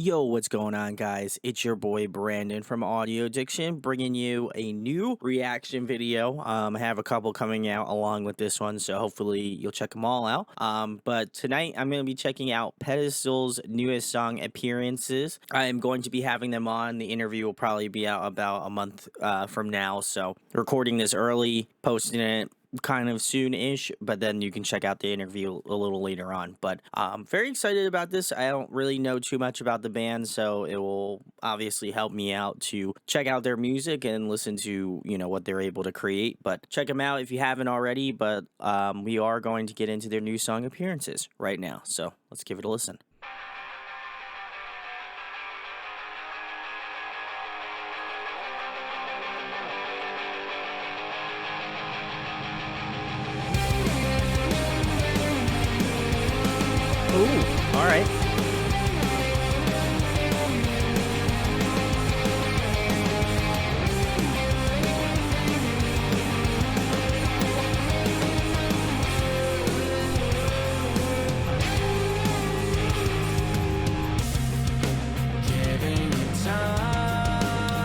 Yo, what's going on, guys? It's your boy Brandon from Audio Addiction, bringing you a new reaction video. I have a couple coming out along with this one, so hopefully you'll check them all out. But tonight I'm going to be checking out Pedestals' newest song appearances. I am going to be having them on. The interview will probably be out about a month from now, so recording this early, posting it kind of soon-ish, but then you can check out the interview a little later on. But very excited about this. I don't really know too much about the band, so it will obviously help me out to check out their music and listen to what they're able to create. But check them out if you haven't already. But we are going to get into their new song appearances right now, so let's give it a listen. Ooh, all right.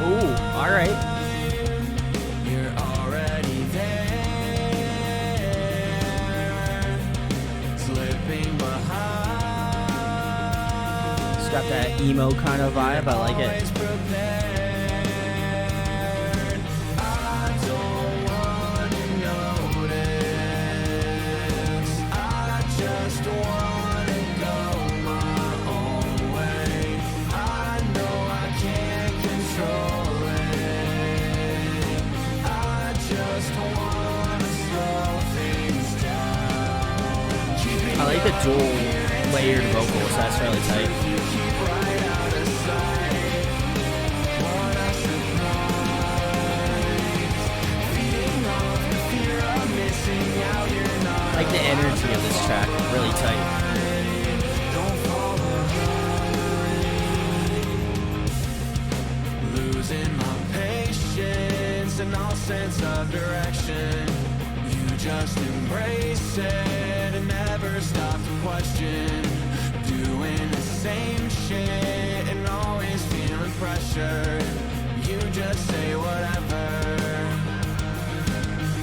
Ooh, all right. You're already there, slipping behind. It's got that emo kind of vibe. I like it. Always prepared. I don't want to notice. I just want to go my own way. I know I can't control it. I just want to slow things down. I like the dual layered vocals. That's really tight. You keep right out of sight. What a surprise. Feeding off the fear of missing out. You're not I like the energy of this track. Really tight. Don't fall behind. Losing my patience and all sense of direction. You just embrace it and never stop to question. Doing the same shit and always feeling pressure. You just say whatever.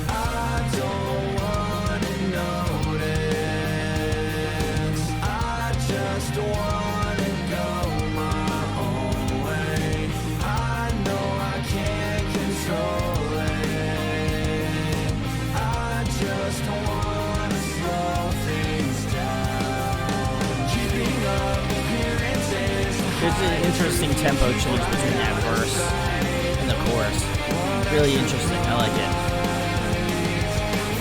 I don't wanna notice. I just wanna go my own way. I know I can't control it. I just wanna slow things down. Keeping up appearances. There's an interesting tempo change between that verse and the chorus. Really interesting. I like it.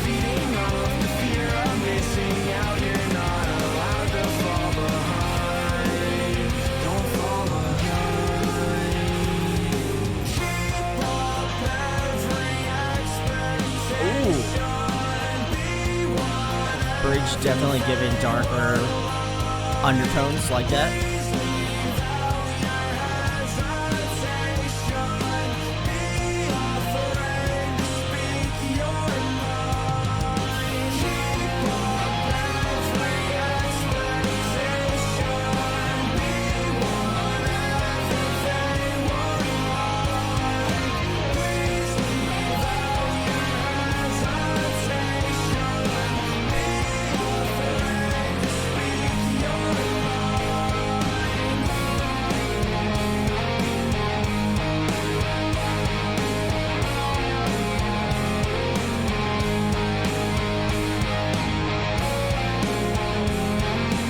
Feeding off the fear of missing out. You're not allowed to fall behind. Don't fall behind. Keep up every expectation. Be one Bridge definitely giving darker undertones like that.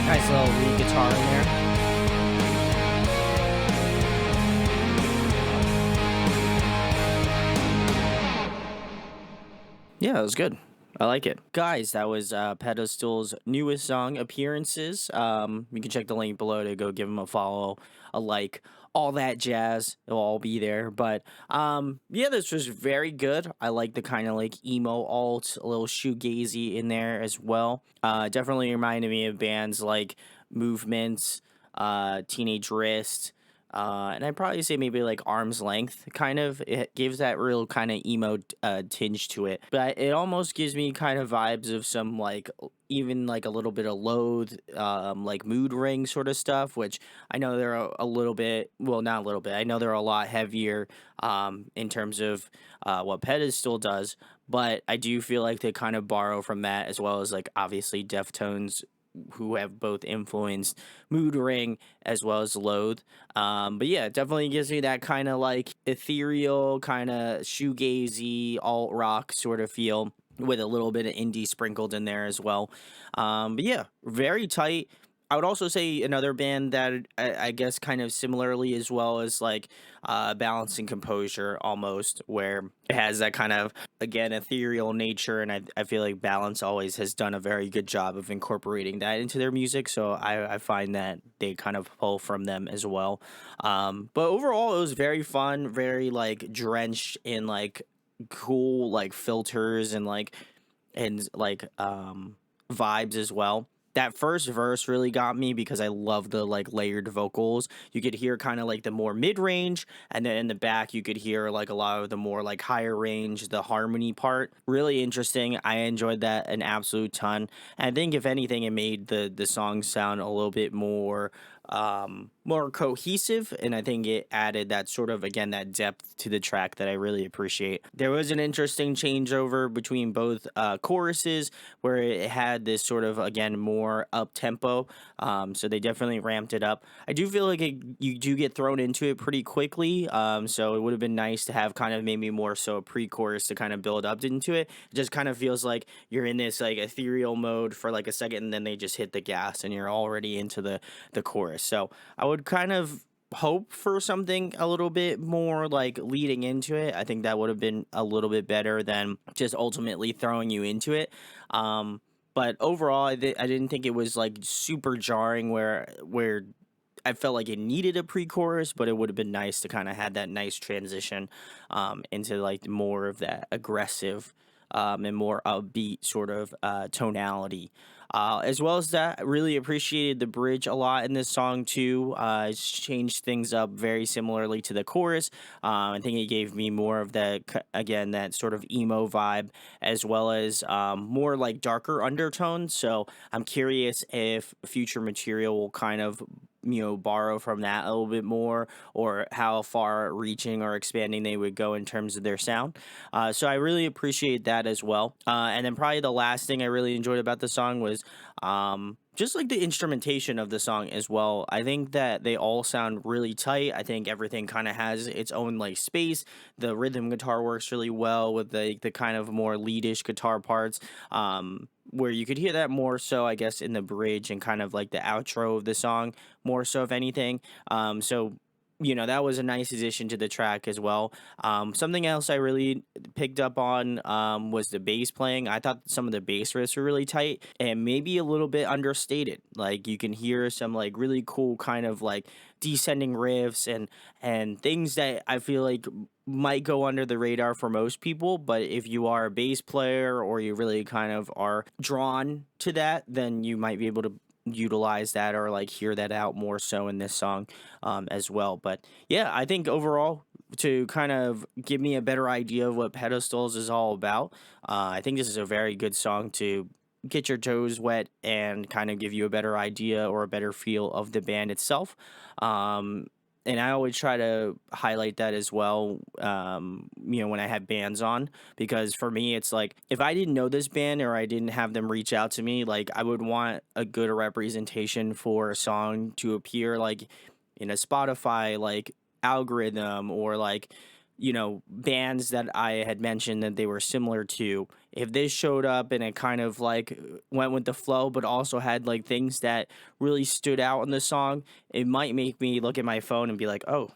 Nice little lead guitar in there. Yeah, that was good. I like it. Guys, that was Pedestal's newest song appearances. You can check the link below to go give them a follow, a like, all that jazz. It'll all be there. But yeah, this was very good. I like the kind of like emo alt, a little shoegazy in there as well. Definitely reminded me of bands like Movement, Teenage Wrist, And I'd probably say maybe like arm's length kind of. It gives that real kind of emo tinge to it, but it almost gives me kind of vibes of some like even like a little bit of loathe, like mood ring sort of stuff, which I know they're a little bit, well, not a little bit. I know they're a lot heavier in terms of what Pedestal does, but I do feel like they kind of borrow from that as well as like obviously Deftones, who have both influenced Mood Ring as well as Loathe. But yeah, it definitely gives me that kind of like ethereal, kind of shoegazy, alt rock sort of feel with a little bit of indie sprinkled in there as well. But yeah, very tight. I would also say another band that I guess kind of similarly as well as like Balance and Composure almost, where it has that kind of again ethereal nature, and I feel like Balance always has done a very good job of incorporating that into their music, so I find that they kind of pull from them as well. But overall it was very fun, very like drenched in like cool like filters and vibes as well. That first verse really got me because I love the like layered vocals. You could hear kind of like the more mid range, and then in the back you could hear like a lot of the more like higher range, the harmony part. Really interesting. I enjoyed that an absolute ton. And I think if anything, it made the song sound a little bit more cohesive, and I think it added that sort of again that depth to the track that I really appreciate. There was an interesting changeover between both choruses where it had this sort of again more up tempo, so they definitely ramped it up. I do feel like you do get thrown into it pretty quickly, so it would have been nice to have kind of maybe more so a pre-chorus to kind of build up into it. It just kind of feels like you're in this like ethereal mode for like a second, and then they just hit the gas and you're already into the chorus. So I would kind of hope for something a little bit more like leading into it. I think that would have been a little bit better than just ultimately throwing you into it. But overall, I didn't think it was like super jarring where I felt like it needed a pre-chorus, but it would have been nice to kind of had that nice transition into like more of that aggressive and more upbeat sort of tonality. As well as that, I really appreciated the bridge a lot in this song too. It's changed things up very similarly to the chorus. I think it gave me more of that again that sort of emo vibe, as well as more like darker undertones. So I'm curious if future material will kind of borrow from that a little bit more, or how far reaching or expanding they would go in terms of their sound. So I really appreciate that as well. And then probably the last thing I really enjoyed about the song was just like the instrumentation of the song as well. I think that they all sound really tight. I think everything kind of has its own like space. The rhythm guitar works really well with the kind of more leadish guitar parts. Where you could hear that more so, I guess, in the bridge and kind of like the outro of the song, more so, if anything. So that was a nice addition to the track as well. Something else I really picked up on was the bass playing. I thought some of the bass riffs were really tight and maybe a little bit understated. Like you can hear some like really cool kind of like descending riffs and things that I feel like might go under the radar for most people, but if you are a bass player or you really kind of are drawn to that, then you might be able to utilize that or like hear that out more so in this song as well. But yeah, I think overall, to kind of give me a better idea of what Pedestals is all about, I think this is a very good song to get your toes wet and kind of give you a better idea or a better feel of the band itself. And I always try to highlight that as well, when I have bands on, because for me, it's like if I didn't know this band or I didn't have them reach out to me, like I would want a good representation for a song to appear like in a Spotify like algorithm, or like bands that I had mentioned that they were similar to. If this showed up and it kind of like went with the flow, but also had like things that really stood out in the song, it might make me look at my phone and be like, oh,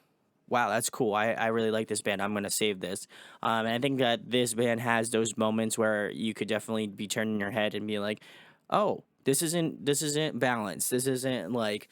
wow, that's cool. I really like this band. I'm going to save this. And I think that this band has those moments where you could definitely be turning your head and be like, oh, this isn't balance. This isn't like,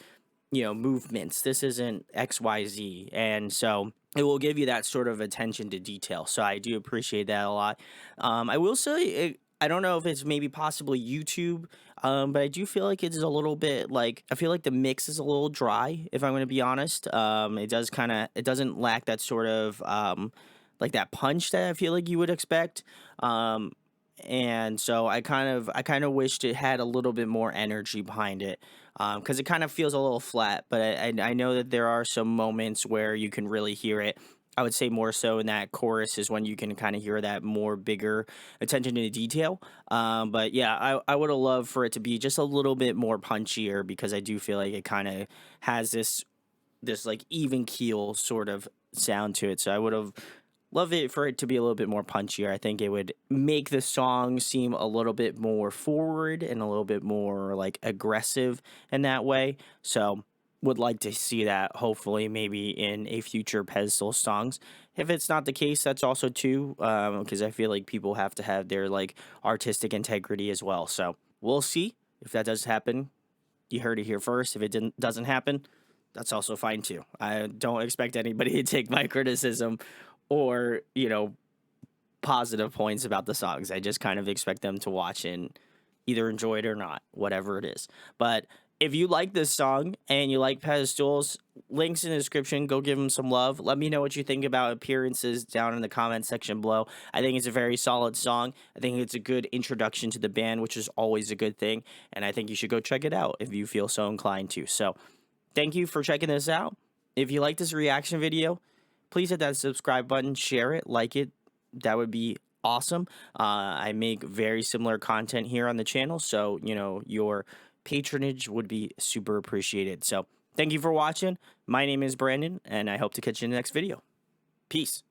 movements. This isn't XYZ. And so it will give you that sort of attention to detail. So I do appreciate that a lot. I will say, I don't know if it's maybe possibly YouTube, But I do feel like it's a little bit like I feel like the mix is a little dry, if I'm gonna be honest. It doesn't lack that sort of like that punch that I feel like you would expect. Um, and so I kind of wished it had a little bit more energy behind it. Because it kind of feels a little flat, but I know that there are some moments where you can really hear it. I would say more so in that chorus is when you can kind of hear that more bigger attention to detail. But yeah, I would have loved for it to be just a little bit more punchier because I do feel like it kind of has this like even keel sort of sound to it. So I would have loved it for it to be a little bit more punchier. I think it would make the song seem a little bit more forward and a little bit more like aggressive in that way. So would like to see that hopefully maybe in a future pedestal songs. If it's not the case, that's also too because I feel like people have to have their like artistic integrity as well. So we'll see if that does happen. You heard it here first. If it doesn't happen, that's also fine too. I don't expect anybody to take my criticism or, positive points about the songs. I just kind of expect them to watch and either enjoy it or not, whatever it is. But if you like this song and you like Pedestals, links in the description. Go give them some love. Let me know what you think about appearances down in the comment section below. I think it's a very solid song. I think it's a good introduction to the band, which is always a good thing. And I think you should go check it out if you feel so inclined to. So thank you for checking this out. If you like this reaction video, please hit that subscribe button, share it, like it. That would be awesome. I make very similar content here on the channel, so your patronage would be super appreciated. So thank you for watching. My name is Brandon, and I hope to catch you in the next video. Peace.